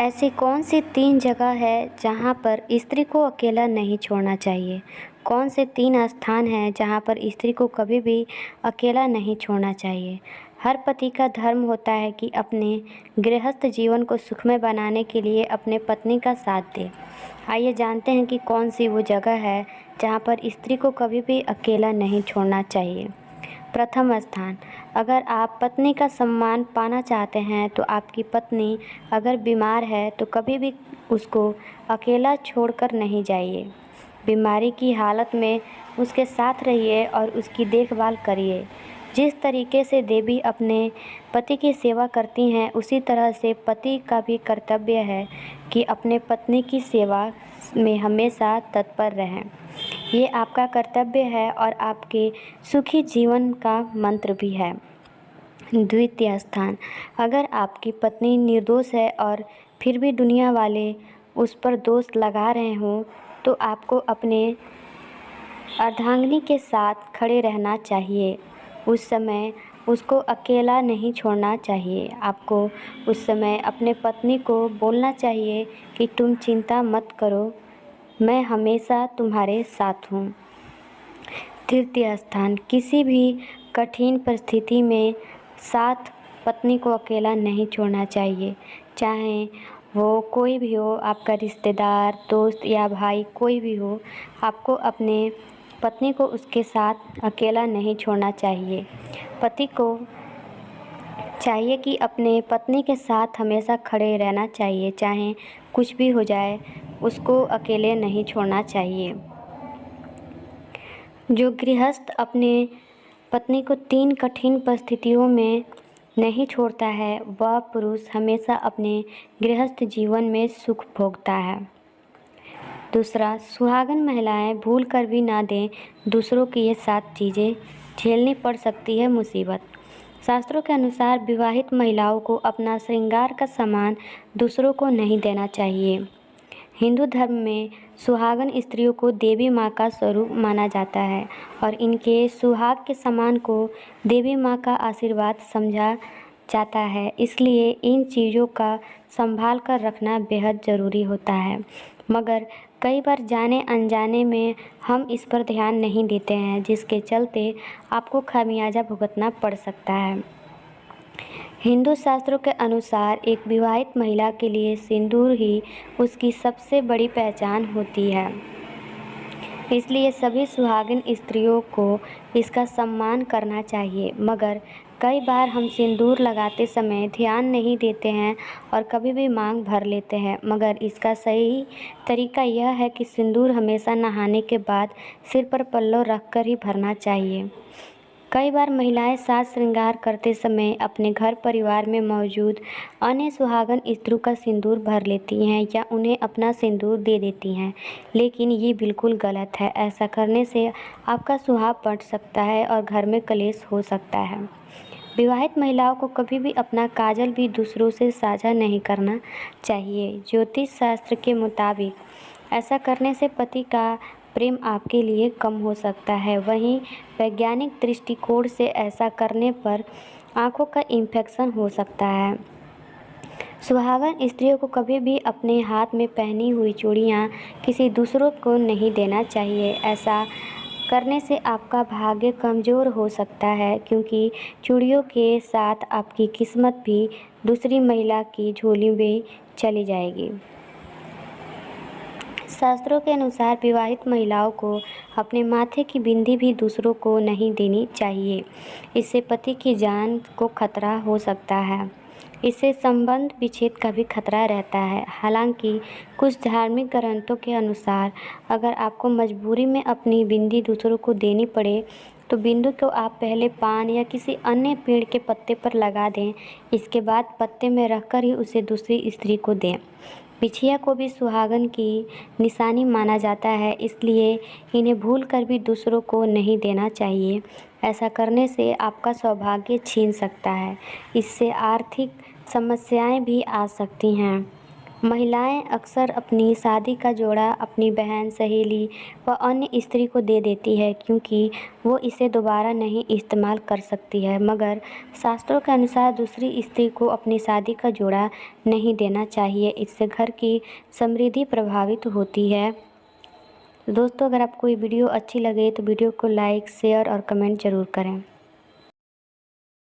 ऐसी कौन सी 3 जगह है जहाँ पर स्त्री को अकेला नहीं छोड़ना चाहिए? कौन से 3 स्थान हैं जहाँ पर स्त्री को कभी भी अकेला नहीं छोड़ना चाहिए? हर पति का धर्म होता है कि अपने गृहस्थ जीवन को सुखमय बनाने के लिए अपने पत्नी का साथ दे। आइए जानते हैं कि कौन सी वो जगह है जहाँ पर स्त्री को कभी भी अकेला नहीं छोड़ना चाहिए। प्रथम स्थान, अगर आप पत्नी का सम्मान पाना चाहते हैं तो आपकी पत्नी अगर बीमार है तो कभी भी उसको अकेला छोड़कर नहीं जाइए। बीमारी की हालत में उसके साथ रहिए और उसकी देखभाल करिए। जिस तरीके से देवी अपने पति की सेवा करती हैं उसी तरह से पति का भी कर्तव्य है कि अपने पत्नी की सेवा में हमेशा तत्पर रहें। ये आपका कर्तव्य है और आपके सुखी जीवन का मंत्र भी है। द्वितीय स्थान, अगर आपकी पत्नी निर्दोष है और फिर भी दुनिया वाले उस पर दोष लगा रहे हों तो आपको अपने अर्धांगिनी के साथ खड़े रहना चाहिए। उस समय उसको अकेला नहीं छोड़ना चाहिए। आपको उस समय अपने पत्नी को बोलना चाहिए कि तुम चिंता मत करो, मैं हमेशा तुम्हारे साथ हूँ। तृतीय स्थान, किसी भी कठिन परिस्थिति में साथ पत्नी को अकेला नहीं छोड़ना चाहिए। चाहे वो कोई भी हो, आपका रिश्तेदार, दोस्त या भाई कोई भी हो, आपको अपने पत्नी को उसके साथ अकेला नहीं छोड़ना चाहिए। पति को चाहिए कि अपने पत्नी के साथ हमेशा खड़े रहना चाहिए, चाहे कुछ भी हो जाए उसको अकेले नहीं छोड़ना चाहिए। जो गृहस्थ अपने पत्नी को 3 कठिन परिस्थितियों में नहीं छोड़ता है वह पुरुष हमेशा अपने गृहस्थ जीवन में सुख भोगता है। दूसरा, सुहागन महिलाएं भूल कर भी ना दें दूसरों की ये 7 चीज़ें, झेलनी पड़ सकती है मुसीबत। शास्त्रों के अनुसार विवाहित महिलाओं को अपना श्रृंगार का सामान दूसरों को नहीं देना चाहिए। हिंदू धर्म में सुहागन स्त्रियों को देवी माँ का स्वरूप माना जाता है और इनके सुहाग के सामान को देवी माँ का आशीर्वाद समझा जाता है, इसलिए इन चीज़ों का संभाल कर रखना बेहद ज़रूरी होता है। मगर कई बार जाने अनजाने में हम इस पर ध्यान नहीं देते हैं, जिसके चलते आपको खामियाजा भुगतना पड़ सकता है। हिंदू शास्त्रों के अनुसार एक विवाहित महिला के लिए सिंदूर ही उसकी सबसे बड़ी पहचान होती है, इसलिए सभी सुहागिन स्त्रियों को इसका सम्मान करना चाहिए। मगर कई बार हम सिंदूर लगाते समय ध्यान नहीं देते हैं और कभी भी मांग भर लेते हैं, मगर इसका सही तरीका यह है कि सिंदूर हमेशा नहाने के बाद सिर पर पल्लव रखकर ही भरना चाहिए। कई बार महिलाएं साज श्रृंगार करते समय अपने घर परिवार में मौजूद अन्य सुहागन स्त्रियों का सिंदूर भर लेती हैं या उन्हें अपना सिंदूर दे देती हैं, लेकिन ये बिल्कुल गलत है। ऐसा करने से आपका सुहाग बढ़ सकता है और घर में कलेश हो सकता है। विवाहित महिलाओं को कभी भी अपना काजल भी दूसरों से साझा नहीं करना चाहिए। ज्योतिष शास्त्र के मुताबिक ऐसा करने से पति का प्रेम आपके लिए कम हो सकता है। वहीं वैज्ञानिक दृष्टिकोण से ऐसा करने पर आंखों का इन्फेक्शन हो सकता है। सुहागन स्त्रियों को कभी भी अपने हाथ में पहनी हुई चूड़ियां किसी दूसरों को नहीं देना चाहिए। ऐसा करने से आपका भाग्य कमज़ोर हो सकता है, क्योंकि चूड़ियों के साथ आपकी किस्मत भी दूसरी महिला की झोली में चली जाएगी। शास्त्रों के अनुसार विवाहित महिलाओं को अपने माथे की बिंदी भी दूसरों को नहीं देनी चाहिए। इससे पति की जान को खतरा हो सकता है। इससे संबंध विच्छेद का भी खतरा रहता है। हालांकि कुछ धार्मिक ग्रंथों के अनुसार अगर आपको मजबूरी में अपनी बिंदी दूसरों को देनी पड़े तो बिंदु को आप पहले पान या किसी अन्य पेड़ के पत्ते पर लगा दें, इसके बाद पत्ते में रखकर ही उसे दूसरी स्त्री को दें। बिछिया को भी सुहागन की निशानी माना जाता है, इसलिए इन्हें भूल कर भी दूसरों को नहीं देना चाहिए। ऐसा करने से आपका सौभाग्य छीन सकता है। इससे आर्थिक समस्याएं भी आ सकती हैं। महिलाएं अक्सर अपनी शादी का जोड़ा अपनी बहन, सहेली व अन्य स्त्री को दे देती है क्योंकि वो इसे दोबारा नहीं इस्तेमाल कर सकती है। मगर शास्त्रों के अनुसार दूसरी स्त्री को अपनी शादी का जोड़ा नहीं देना चाहिए। इससे घर की समृद्धि प्रभावित होती है। दोस्तों, अगर आपको ये वीडियो अच्छी लगे तो वीडियो को लाइक, शेयर और कमेंट ज़रूर करें।